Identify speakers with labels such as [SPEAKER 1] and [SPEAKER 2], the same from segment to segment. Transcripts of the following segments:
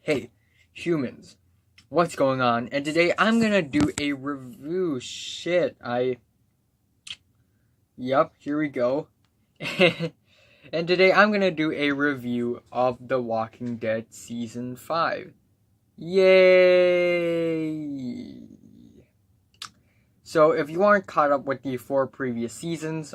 [SPEAKER 1] Hey, humans, what's going on? And today I'm gonna do a review. Yup, here we go. And today I'm gonna do a review of The Walking Dead Season 5. Yay! So, if you aren't caught up with the 4 previous seasons,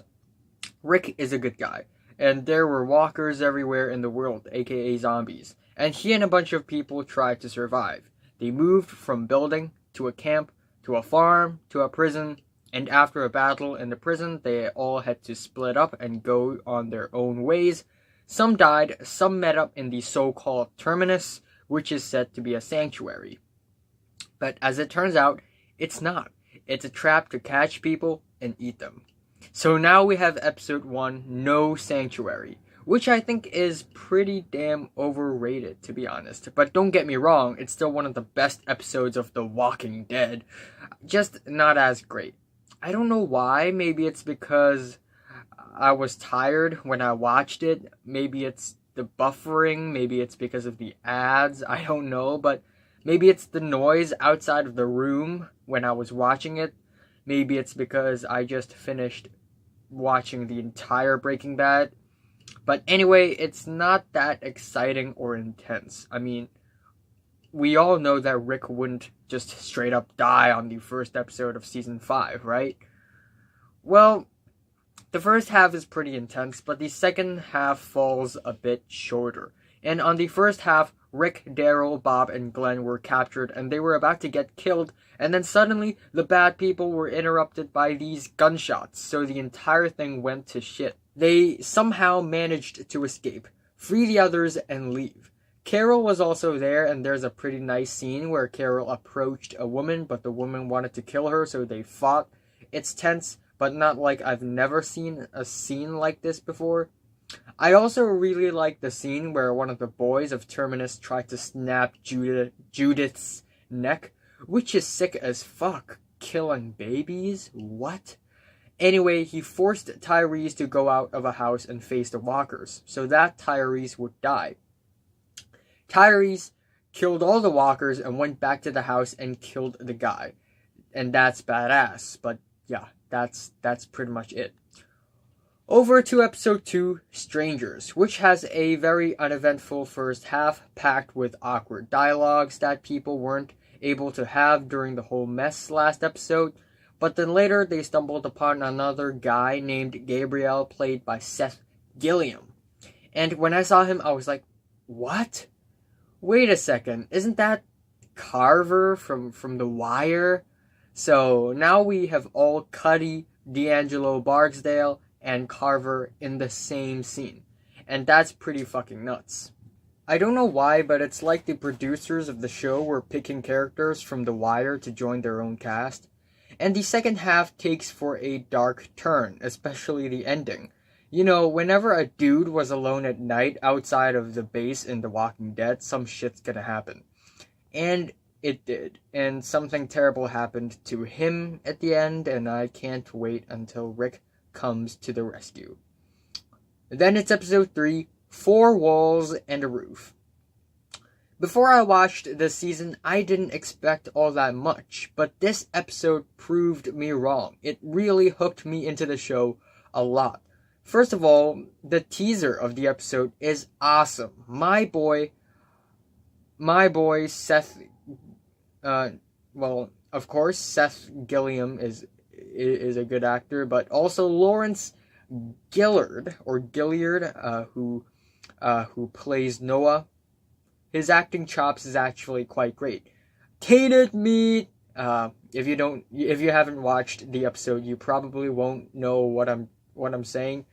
[SPEAKER 1] Rick is a good guy. And there were walkers everywhere in the world, aka zombies. And he and a bunch of people tried to survive. They moved from building to a camp to a farm to a prison, and after a battle in the prison, they all had to split up and go on their own ways. Some died, some met up in the so-called Terminus, which is said to be a sanctuary. But as it turns out, it's not. It's a trap to catch people and eat them. So now we have episode 1, No Sanctuary, which I think is pretty damn overrated, to be honest. But don't get me wrong, it's still one of the best episodes of The Walking Dead. Just not as great. I don't know why. Maybe it's because I was tired when I watched it. Maybe it's the buffering. Maybe it's because of the ads. I don't know. But maybe it's the noise outside of the room when I was watching it. Maybe it's because I just finished watching the entire Breaking Bad. But anyway, it's not that exciting or intense. I mean, we all know that Rick wouldn't just straight up die on the first episode of Season 5, right? Well, the first half is pretty intense, but the second half falls a bit shorter. And on the first half, Rick, Daryl, Bob, and Glenn were captured and they were about to get killed, and then suddenly the bad people were interrupted by these gunshots, so the entire thing went to shit. They somehow managed to escape, free the others, and leave. Carol was also there, and there's a pretty nice scene where Carol approached a woman, but the woman wanted to kill her, so they fought. It's tense, but not like I've never seen a scene like this before. I also really like the scene where one of the boys of Terminus tried to snap Judith's neck, which is sick as fuck. Killing babies? What? Anyway, he forced Tyrese to go out of a house and face the walkers, so that Tyrese would die. Tyrese killed all the walkers and went back to the house and killed the guy. And that's badass, but yeah, that's pretty much it. Over to episode 2, Strangers, which has a very uneventful first half, packed with awkward dialogues that people weren't able to have during the whole mess last episode, but then later they stumbled upon another guy named Gabriel, played by Seth Gilliam. And when I saw him, I was like, what? Wait a second, isn't that Carver from The Wire? So now we have all Cuddy, D'Angelo Barksdale, and Carver in the same scene. And that's pretty fucking nuts. I don't know why, but it's like the producers of the show were picking characters from The Wire to join their own cast. And the second half takes for a dark turn, especially the ending. You know, whenever a dude was alone at night outside of the base in The Walking Dead, some shit's gonna happen. And it did. And something terrible happened to him at the end, and I can't wait until Rick comes to the rescue. Then it's episode 3, 4 Walls and a Roof. Before I watched this season, I didn't expect all that much, but this episode proved me wrong. It really hooked me into the show a lot. First of all, the teaser of the episode is awesome. My boy Seth, well, of course, Seth Gilliam is a good actor, but also Lawrence Gilliard, who plays Noah. His acting chops is actually quite great. Tainted meat. If you haven't watched the episode, you probably won't know what I'm saying.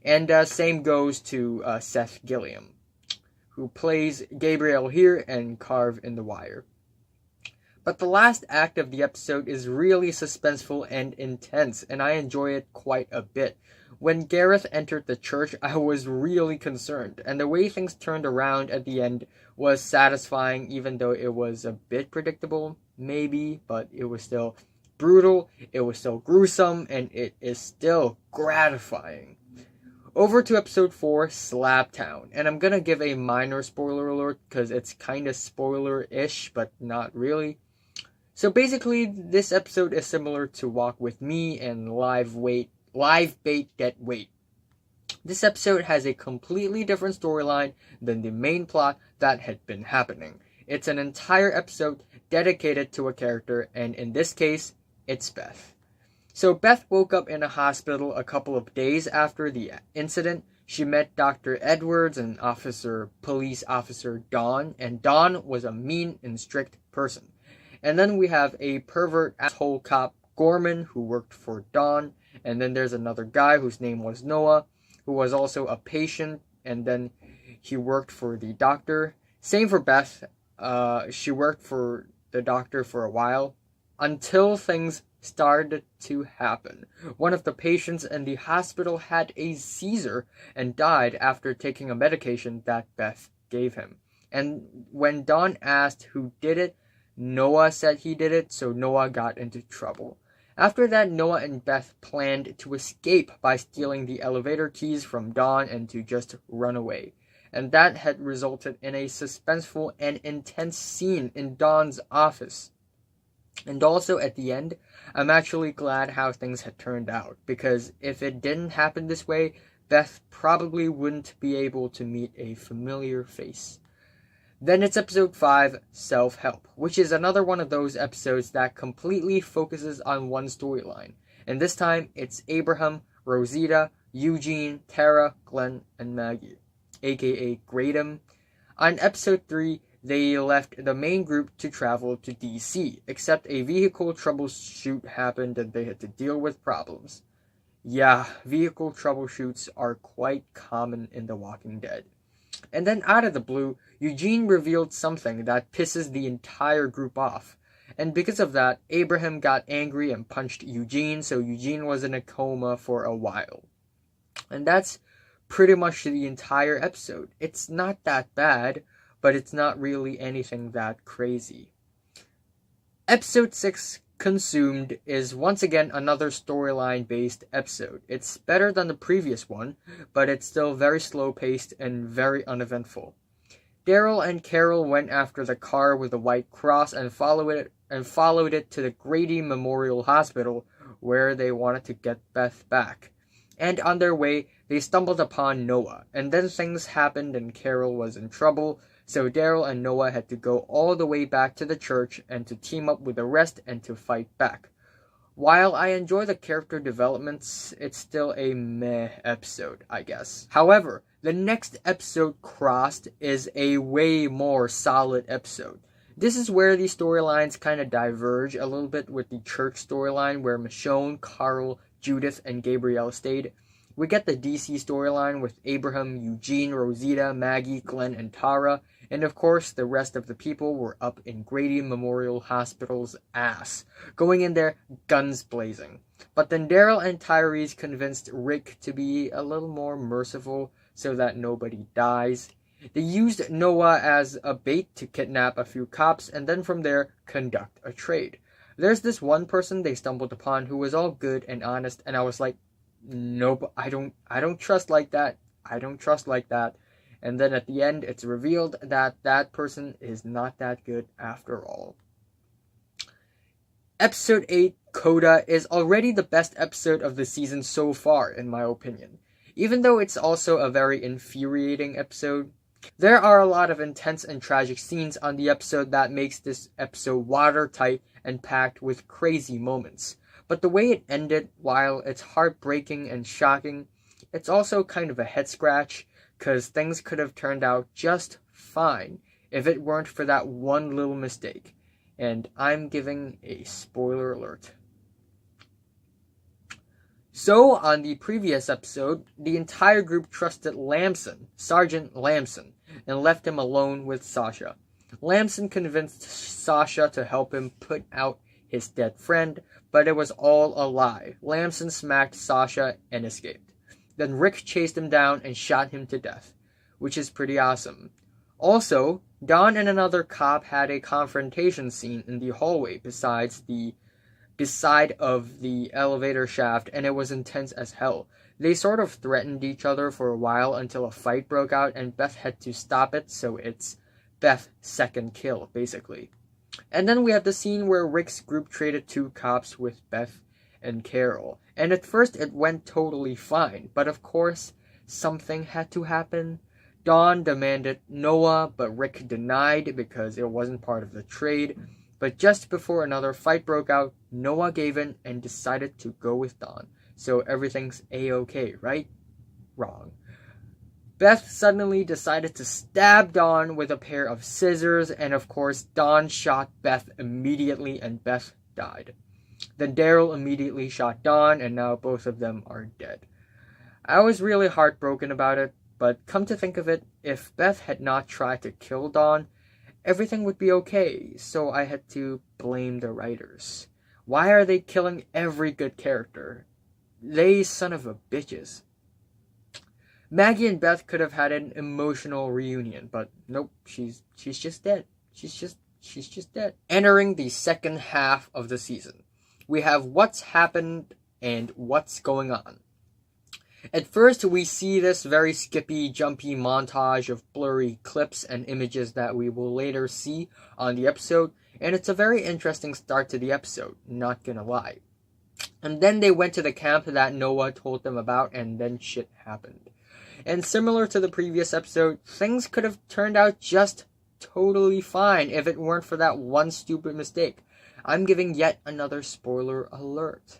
[SPEAKER 1] And same goes to Seth Gilliam, who plays Gabriel here and Carv in The Wire. But the last act of the episode is really suspenseful and intense, and I enjoy it quite a bit. When Gareth entered the church, I was really concerned, and the way things turned around at the end was satisfying, even though it was a bit predictable, maybe, but it was still brutal, it was still gruesome, and it is still gratifying. Over to episode 4, Slaptown. And I'm gonna give a minor spoiler alert because it's kind of spoiler-ish, but not really. So basically, this episode is similar to Walk With Me and Live Bait Get Wait. This episode has a completely different storyline than the main plot that had been happening. It's an entire episode dedicated to a character, and in this case, it's Beth. So Beth woke up in a hospital a couple of days after the incident. She met Dr. Edwards and police officer Dawn, and Dawn was a mean and strict person. And then we have a pervert asshole cop, Gorman, who worked for Dawn, and then there's another guy whose name was Noah, who was also a patient, and then he worked for the doctor. Same for Beth. She worked for the doctor for a while, until things started to happen. One of the patients in the hospital had a seizure and died after taking a medication that Beth gave him. And when Dawn asked who did it, Noah said he did it, so Noah got into trouble. After that, Noah and Beth planned to escape by stealing the elevator keys from Dawn and to just run away. And that had resulted in a suspenseful and intense scene in Dawn's office. And also, at the end, I'm actually glad how things had turned out, because if it didn't happen this way, Beth probably wouldn't be able to meet a familiar face. Then it's episode 5, Self-Help, which is another one of those episodes that completely focuses on one storyline. And this time, it's Abraham, Rosita, Eugene, Tara, Glenn, and Maggie, aka Greydom. On episode 3, they left the main group to travel to DC, except a vehicle troubleshoot happened and they had to deal with problems. Yeah, vehicle troubleshoots are quite common in The Walking Dead. And then out of the blue, Eugene revealed something that pisses the entire group off. And because of that, Abraham got angry and punched Eugene, so Eugene was in a coma for a while. And that's pretty much the entire episode. It's not that bad, but it's not really anything that crazy. Episode 6, Consumed, is once again another storyline-based episode. It's better than the previous one, but it's still very slow-paced and very uneventful. Daryl and Carol went after the car with the white cross and followed it to the Grady Memorial Hospital, where they wanted to get Beth back. And on their way, they stumbled upon Noah, and then things happened and Carol was in trouble, so Daryl and Noah had to go all the way back to the church and to team up with the rest and to fight back. While I enjoy the character developments, it's still a meh episode, I guess. However, the next episode, Crossed, is a way more solid episode. This is where the storylines kind of diverge a little bit with the church storyline where Michonne, Carl, Judith, and Gabrielle stayed. We get the DC storyline with Abraham, Eugene, Rosita, Maggie, Glenn, and Tara, and of course the rest of the people were up in Grady Memorial Hospital's ass, going in there guns blazing. But then Daryl and Tyrese convinced Rick to be a little more merciful so that nobody dies. They used Noah as a bait to kidnap a few cops and then from there conduct a trade. There's this one person they stumbled upon who was all good and honest, and I was like, nope, I don't trust like that. I don't trust like that. And then at the end, it's revealed that that person is not that good after all. Episode 8, Coda, is already the best episode of the season so far, in my opinion. Even though it's also a very infuriating episode, there are a lot of intense and tragic scenes on the episode that makes this episode watertight and packed with crazy moments. But the way it ended, while it's heartbreaking and shocking, it's also kind of a head scratch, because things could have turned out just fine if it weren't for that one little mistake. And I'm giving a spoiler alert. So, on the previous episode, the entire group trusted Lamson, Sergeant Lamson, and left him alone with Sasha. Lamson convinced Sasha to help him put out his dead friend, but it was all a lie. Lamson smacked Sasha and escaped. Then Rick chased him down and shot him to death, which is pretty awesome. Also, Dawn and another cop had a confrontation scene in the hallway beside of the elevator shaft, and it was intense as hell. They sort of threatened each other for a while until a fight broke out and Beth had to stop it, so it's Beth's second kill, basically. And then we have the scene where Rick's group traded 2 cops with Beth and Carol. And at first it went totally fine, but of course something had to happen. Dawn demanded Noah, but Rick denied because it wasn't part of the trade. But just before another fight broke out, Noah gave in and decided to go with Dawn. So everything's a-okay, right? Wrong. Beth suddenly decided to stab Dawn with a pair of scissors, and of course Dawn shot Beth immediately and Beth died. Then Daryl immediately shot Dawn, and now both of them are dead. I was really heartbroken about it, but come to think of it, if Beth had not tried to kill Dawn, everything would be okay, so I had to blame the writers. Why are they killing every good character? They son of a bitches. Maggie and Beth could have had an emotional reunion, but nope, she's just dead. She's just dead. Entering the second half of the season, we have what's happened and what's going on. At first, we see this very skippy, jumpy montage of blurry clips and images that we will later see on the episode, and it's a very interesting start to the episode, not gonna lie. And then they went to the camp that Noah told them about, and then shit happened. And similar to the previous episode, things could have turned out just totally fine if it weren't for that one stupid mistake. I'm giving yet another spoiler alert.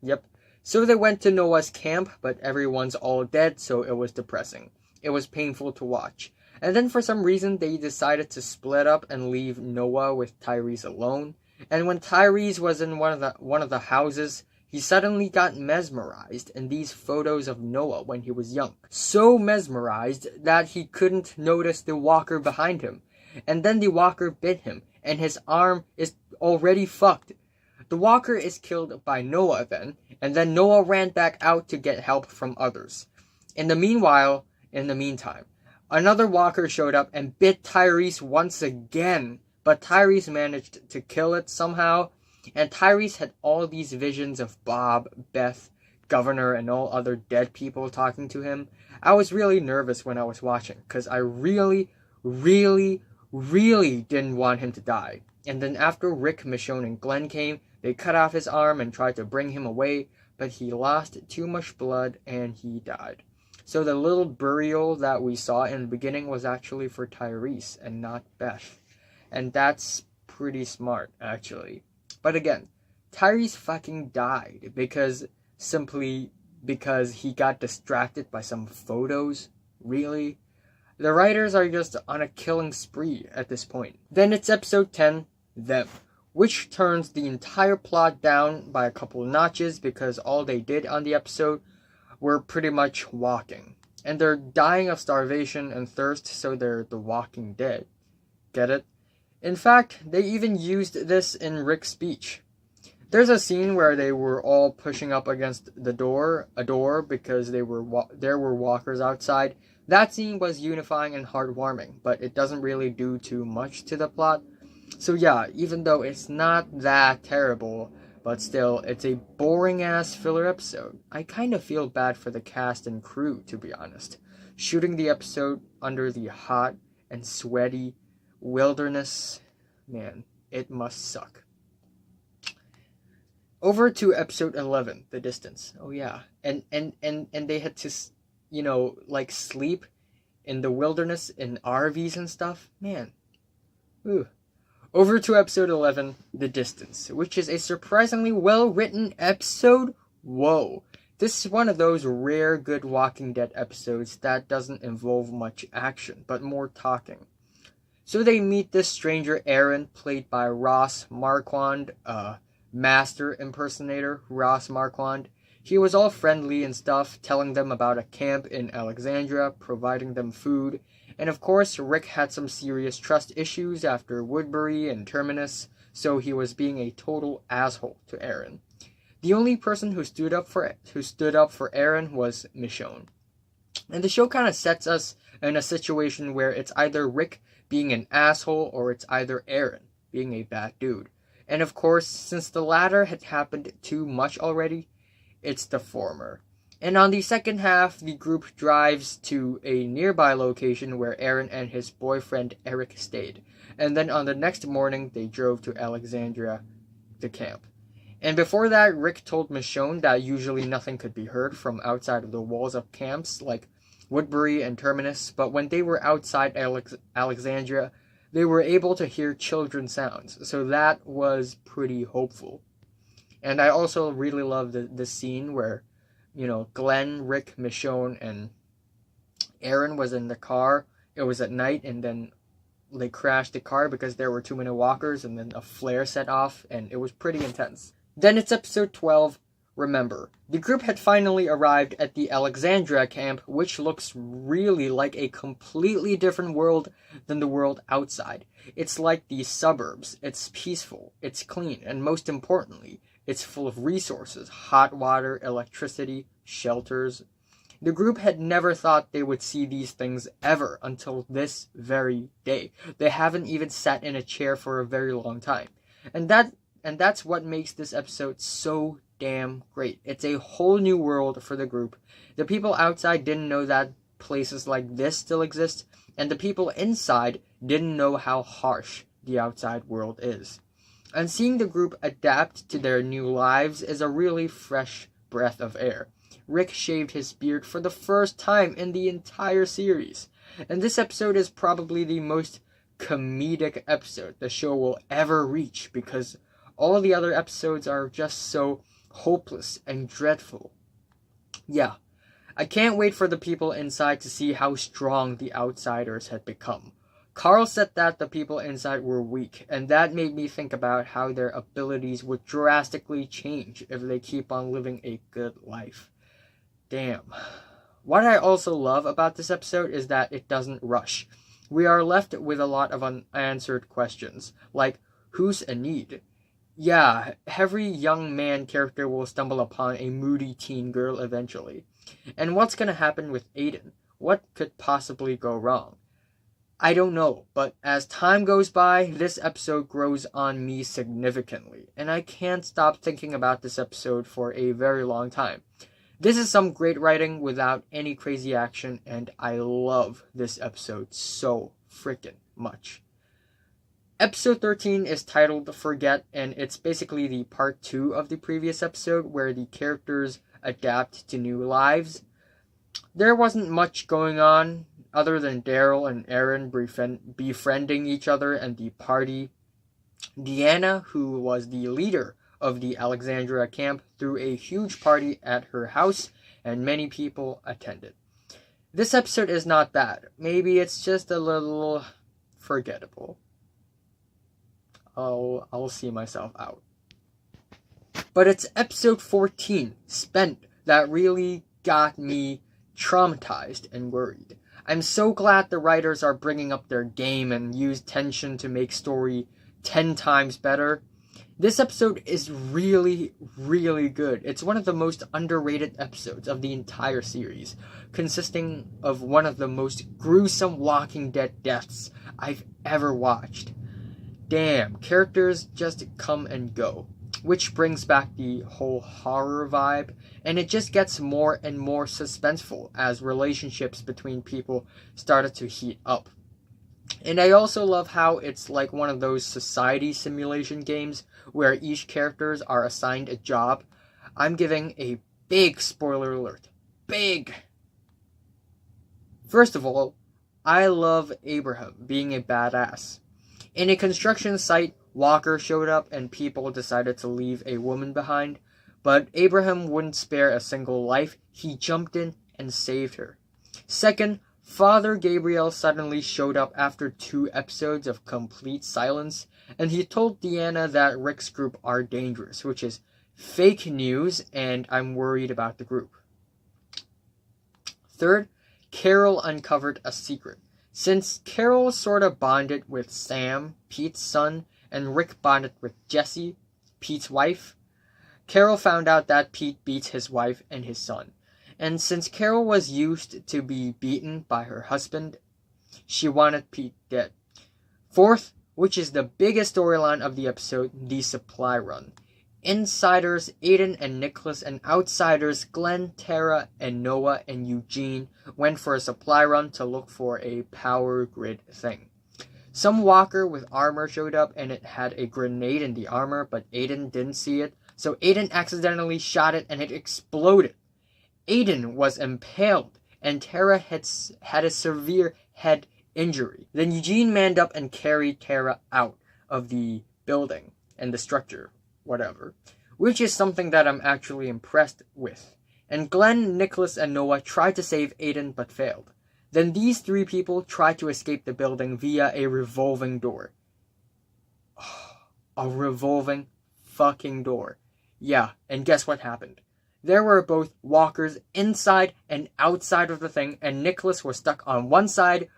[SPEAKER 1] Yep. So they went to Noah's camp, but everyone's all dead, so it was depressing. It was painful to watch. And then for some reason, they decided to split up and leave Noah with Tyrese alone. And when Tyrese was in one of the houses, he suddenly got mesmerized in these photos of Noah when he was young. So mesmerized that he couldn't notice the walker behind him. And then the walker bit him, and his arm is already fucked. The walker is killed by Noah then, and then Noah ran back out to get help from others. In the meantime, another walker showed up and bit Tyrese once again, but Tyrese managed to kill it somehow, and Tyrese had all these visions of Bob, Beth, Governor, and all other dead people talking to him. I was really nervous when I was watching, because I really didn't want him to die. And then after Rick, Michonne, and Glenn came, they cut off his arm and tried to bring him away, but he lost too much blood and he died. So the little burial that we saw in the beginning was actually for Tyrese and not Beth. And that's pretty smart, actually. But again, Tyrese fucking died simply because he got distracted by some photos. Really? The writers are just on a killing spree at this point. Then it's episode 10, Them, which turns the entire plot down by a couple notches because all they did on the episode were pretty much walking. And they're dying of starvation and thirst, so they're the Walking Dead. Get it? In fact, they even used this in Rick's speech. There's a scene where they were all pushing up against a door because there were walkers outside. That scene was unifying and heartwarming, but it doesn't really do too much to the plot. So yeah, even though it's not that terrible, but still, it's a boring-ass filler episode. I kind of feel bad for the cast and crew, to be honest. Shooting the episode under the hot and sweaty wilderness, man, it must suck. Over to episode 11, The Distance. Oh yeah, and they had to, sleep in the wilderness in RVs and stuff. Man, ooh. Over to episode 11, The Distance, which is a surprisingly well-written episode. Whoa. This is one of those rare good Walking Dead episodes that doesn't involve much action, but more talking. So they meet this stranger Aaron, played by Ross Marquand, master impersonator Ross Marquand. He was all friendly and stuff, telling them about a camp in Alexandria, providing them food. And of course, Rick had some serious trust issues after Woodbury and Terminus, so he was being a total asshole to Aaron. The only person who stood up for Aaron was Michonne. And the show kind of sets us in a situation where it's either Rick being an asshole or it's either Aaron being a bad dude. And of course, since the latter had happened too much already, it's the former. And on the second half, the group drives to a nearby location where Aaron and his boyfriend Eric stayed. And then on the next morning, they drove to Alexandria, the camp. And before that, Rick told Michonne that usually nothing could be heard from outside of the walls of camps like Woodbury and Terminus, but when they were outside Alexandria, they were able to hear children sounds, so that was pretty hopeful. And I also really love the scene where, Glenn, Rick, Michonne, and Aaron was in the car. It was at night, and then they crashed the car because there were too many walkers, and then a flare set off, and it was pretty intense. Then it's episode 12, Remember. The group had finally arrived at the Alexandria camp, which looks really like a completely different world than the world outside. It's like the suburbs. It's peaceful, it's clean, and most importantly, it's full of resources: hot water, electricity, shelters. The group had never thought they would see these things ever until this very day. They haven't even sat in a chair for a very long time. And that's what makes this episode so damn great. It's a whole new world for the group. The people outside didn't know that places like this still exist, and the people inside didn't know how harsh the outside world is. And seeing the group adapt to their new lives is a really fresh breath of air. Rick shaved his beard for the first time in the entire series. And this episode is probably the most comedic episode the show will ever reach, because all the other episodes are just so hopeless and dreadful. Yeah, I can't wait for the people inside to see how strong the outsiders had become. Carl said that the people inside were weak, and that made me think about how their abilities would drastically change if they keep on living a good life. Damn. What I also love about this episode is that it doesn't rush. We are left with a lot of unanswered questions, like, who's Enid? Yeah, every young man character will stumble upon a moody teen girl eventually. And what's gonna happen with Aiden? What could possibly go wrong? I don't know, but as time goes by, this episode grows on me significantly, and I can't stop thinking about this episode for a very long time. This is some great writing without any crazy action, and I love this episode so freaking much. Episode 13 is titled Forget, and it's basically the part 2 of the previous episode where the characters adapt to new lives. There wasn't much going on other than Daryl and Aaron befriending each other and the party. Deanna, who was the leader of the Alexandria camp, threw a huge party at her house, and many people attended. This episode is not bad. Maybe it's just a little forgettable. I'll see myself out. But it's episode 14, Spent, that really got me traumatized and worried. I'm so glad the writers are bringing up their game and use tension to make story 10 times better. This episode is really, really good. It's one of the most underrated episodes of the entire series, consisting of one of the most gruesome Walking Dead deaths I've ever watched. Damn, characters just come and go, which brings back the whole horror vibe, and it just gets more and more suspenseful as relationships between people started to heat up. And I also love how it's like one of those society simulation games where each characters are assigned a job. I'm giving a big spoiler alert. Big! First of all, I love Abraham being a badass. In a construction site, Walker showed up and people decided to leave a woman behind, but Abraham wouldn't spare a single life. He jumped in and saved her. Second, Father Gabriel suddenly showed up after 2 episodes of complete silence, and he told Deanna that Rick's group are dangerous, which is fake news, and I'm worried about the group. Third, Carol uncovered a secret. Since Carol sorta bonded with Sam, Pete's son, and Rick bonded with Jessie, Pete's wife, Carol found out that Pete beats his wife and his son. And since Carol was used to be beaten by her husband, she wanted Pete dead. Fourth, which is the biggest storyline of the episode, the supply run. Insiders Aiden and Nicholas and outsiders Glenn, Tara, and Noah and Eugene went for a supply run to look for a power grid thing. Some walker with armor showed up and it had a grenade in the armor, but Aiden didn't see it, so Aiden accidentally shot it and it exploded. Aiden was impaled and Tara had a severe head injury. Then Eugene manned up and carried Tara out of the building and the structure. Whatever, which is something that I'm actually impressed with. And Glenn, Nicholas, and Noah tried to save Aiden but failed. Then these three people tried to escape the building via a revolving door. A revolving fucking door. Yeah, and guess what happened? There were both walkers inside and outside of the thing, and Nicholas was stuck on one side,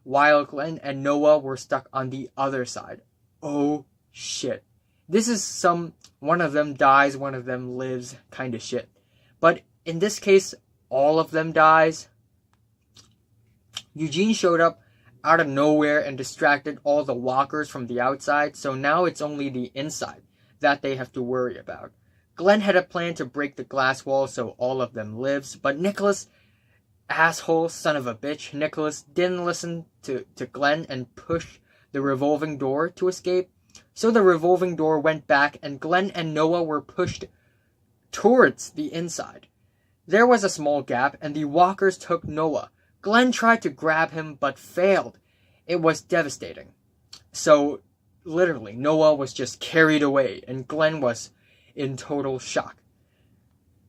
[SPEAKER 1] while Glenn and Noah were stuck on the other side. Oh shit. This is one of them dies, one of them lives kind of shit. But in this case, all of them dies. Eugene showed up out of nowhere and distracted all the walkers from the outside, so now it's only the inside that they have to worry about. Glenn had a plan to break the glass wall so all of them lives, but Nicholas, asshole son of a bitch, Nicholas didn't listen to Glenn and pushed the revolving door to escape. So the revolving door went back and Glenn and Noah were pushed towards the inside. There was a small gap and the walkers took Noah. Glenn tried to grab him but failed. It was devastating. So literally Noah was just carried away and Glenn was in total shock.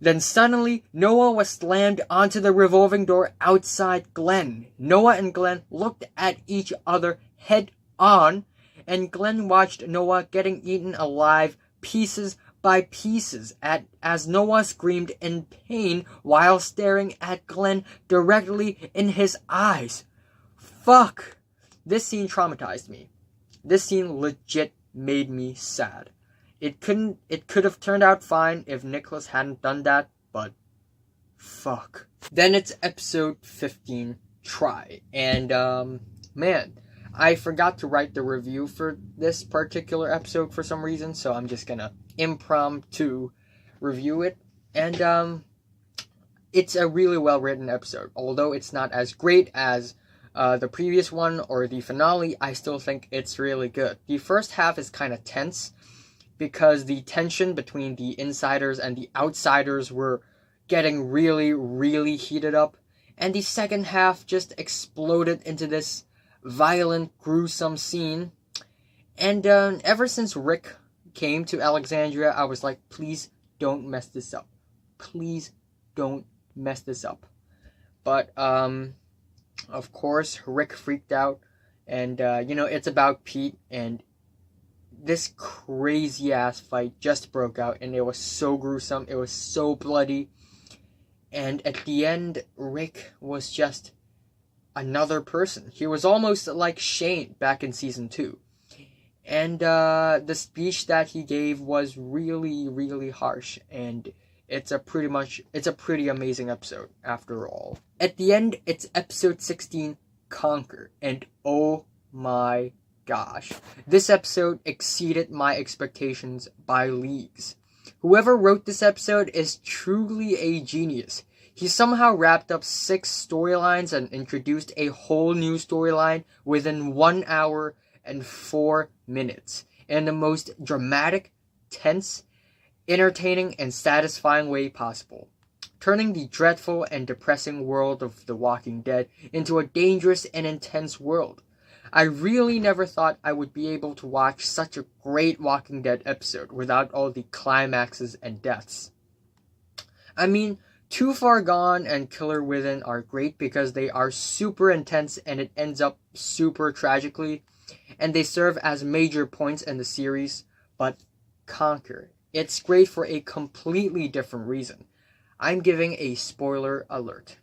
[SPEAKER 1] Then suddenly Noah was slammed onto the revolving door outside Glenn. Noah and Glenn looked at each other head on, and Glenn watched Noah getting eaten alive pieces by pieces as Noah screamed in pain while staring at Glenn directly in his eyes. Fuck! This scene traumatized me. This scene legit made me sad. It could have turned out fine if Nicholas hadn't done that, but fuck. Then it's episode 15, Try. And man, I forgot to write the review for this particular episode for some reason, so I'm just gonna impromptu review it. And it's a really well written episode. Although it's not as great as the previous one or the finale, I still think it's really good. The first half is kind of tense because the tension between the insiders and the outsiders were getting really, really heated up. And the second half just exploded into this violent, gruesome scene. And ever since Rick came to Alexandria, I was like, please don't mess this up. Please don't mess this up. But, of course, Rick freaked out. And, it's about Pete. And this crazy-ass fight just broke out. And it was so gruesome. It was so bloody. And at the end, Rick was just another person. He was almost like Shane back in season 2. And the speech that he gave was really, really harsh. And it's a pretty amazing episode after all. At the end, it's episode 16, Conquer. And oh my gosh. This episode exceeded my expectations by leagues. Whoever wrote this episode is truly a genius. He somehow wrapped up 6 storylines and introduced a whole new storyline within 1 hour and 4 minutes in the most dramatic, tense, entertaining, and satisfying way possible, turning the dreadful and depressing world of The Walking Dead into a dangerous and intense world. I really never thought I would be able to watch such a great Walking Dead episode without all the climaxes and deaths. I mean, Too Far Gone and Killer Within are great because they are super intense and it ends up super tragically, and they serve as major points in the series, but Conquer, it's great for a completely different reason. I'm giving a spoiler alert.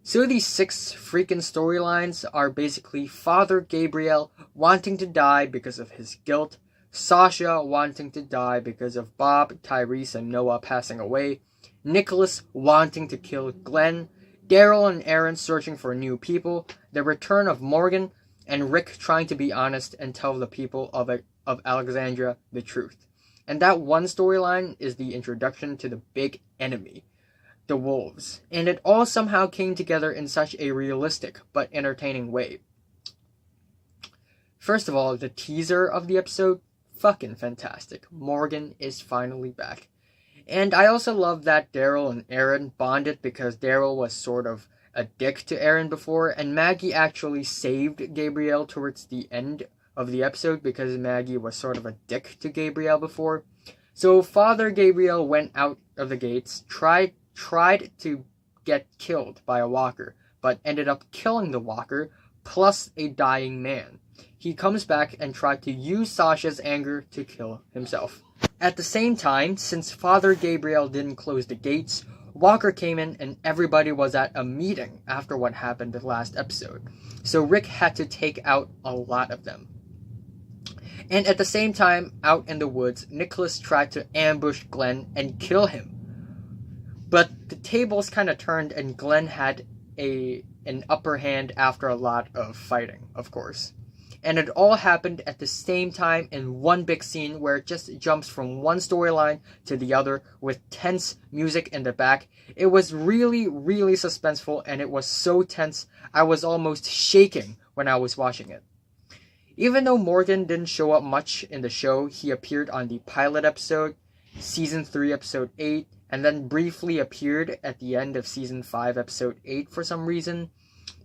[SPEAKER 1] So these 6 freaking storylines are basically Father Gabriel wanting to die because of his guilt, Sasha wanting to die because of Bob, Tyrese, and Noah passing away, Nicholas wanting to kill Glenn, Daryl and Aaron searching for new people, the return of Morgan, and Rick trying to be honest and tell the people of Alexandria the truth. And that one storyline is the introduction to the big enemy, the wolves, and it all somehow came together in such a realistic but entertaining way. First of all, the teaser of the episode, fucking fantastic. Morgan is finally back. And I also love that Daryl and Aaron bonded because Daryl was sort of a dick to Aaron before, and Maggie actually saved Gabrielle towards the end of the episode because Maggie was sort of a dick to Gabrielle before. So Father Gabriel went out of the gates, tried to get killed by a walker, but ended up killing the walker plus a dying man. He comes back and tried to use Sasha's anger to kill himself. At the same time, since Father Gabriel didn't close the gates, Walker came in and everybody was at a meeting after what happened the last episode. So Rick had to take out a lot of them. And at the same time, out in the woods, Nicholas tried to ambush Glenn and kill him. But the tables kind of turned and Glenn had an upper hand after a lot of fighting, of course. And it all happened at the same time in one big scene where it just jumps from one storyline to the other with tense music in the back. It was really, really suspenseful, and it was so tense I was almost shaking when I was watching it. Even though Morgan didn't show up much in the show, he appeared on the pilot episode, Season 3, Episode 8, and then briefly appeared at the end of Season 5, Episode 8 for some reason.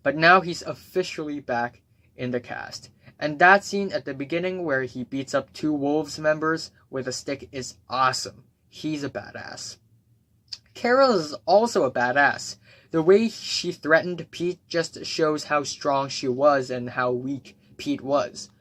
[SPEAKER 1] But now he's officially back in the cast. And that scene at the beginning where he beats up 2 Wolves members with a stick is awesome. He's a badass. Carol is also a badass. The way she threatened Pete just shows how strong she was and how weak Pete was.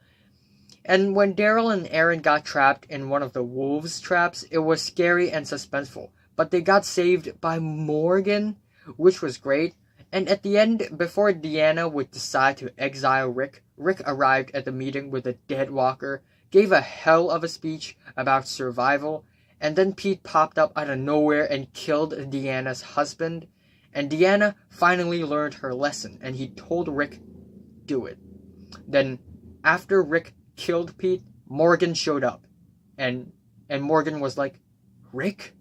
[SPEAKER 1] And when Daryl and Aaron got trapped in one of the Wolves' traps, it was scary and suspenseful. But they got saved by Morgan, which was great. And at the end, before Deanna would decide to exile Rick arrived at the meeting with a dead walker, gave a hell of a speech about survival, and then Pete popped up out of nowhere and killed Deanna's husband. And Deanna finally learned her lesson, and he told Rick, do it. Then, after Rick killed Pete, Morgan showed up. And Morgan was like, Rick?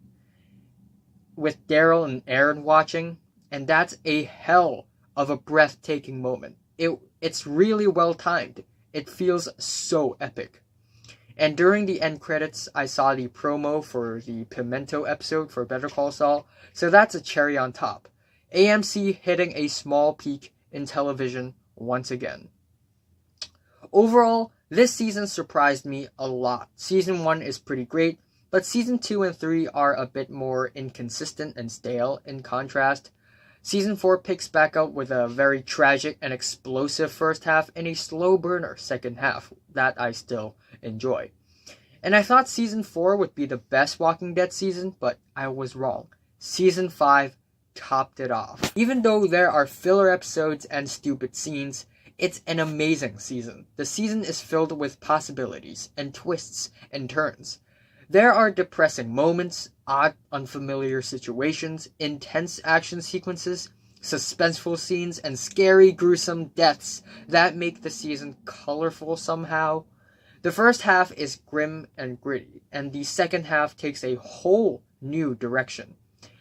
[SPEAKER 1] With Daryl and Aaron watching. And that's a hell of a breathtaking moment. It's really well timed. It feels so epic. And during the end credits, I saw the promo for the Pimento episode for Better Call Saul, so that's a cherry on top. AMC hitting a small peak in television once again. Overall, this season surprised me a lot. Season 1 is pretty great, but Season 2 and 3 are a bit more inconsistent and stale in contrast. Season 4 picks back up with a very tragic and explosive first half and a slow burner second half that I still enjoy. And I thought Season 4 would be the best Walking Dead season, but I was wrong. Season 5 topped it off. Even though there are filler episodes and stupid scenes, it's an amazing season. The season is filled with possibilities and twists and turns. There are depressing moments, odd, unfamiliar situations, intense action sequences, suspenseful scenes, and scary, gruesome deaths that make the season colorful somehow. The first half is grim and gritty, and the second half takes a whole new direction.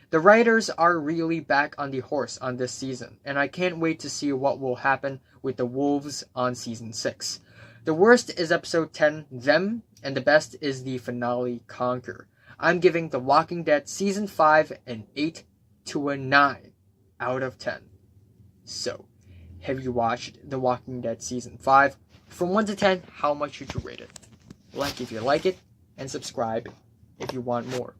[SPEAKER 1] The writers are really back on the horse on this season, and I can't wait to see what will happen with the Wolves on Season 6. The worst is Episode 10, Them, and the best is the finale, Conquer. I'm giving The Walking Dead Season 5 an 8 to a 9 out of 10. So, have you watched The Walking Dead Season 5? From 1 to 10, how much would you rate it? Like if you like it, and subscribe if you want more.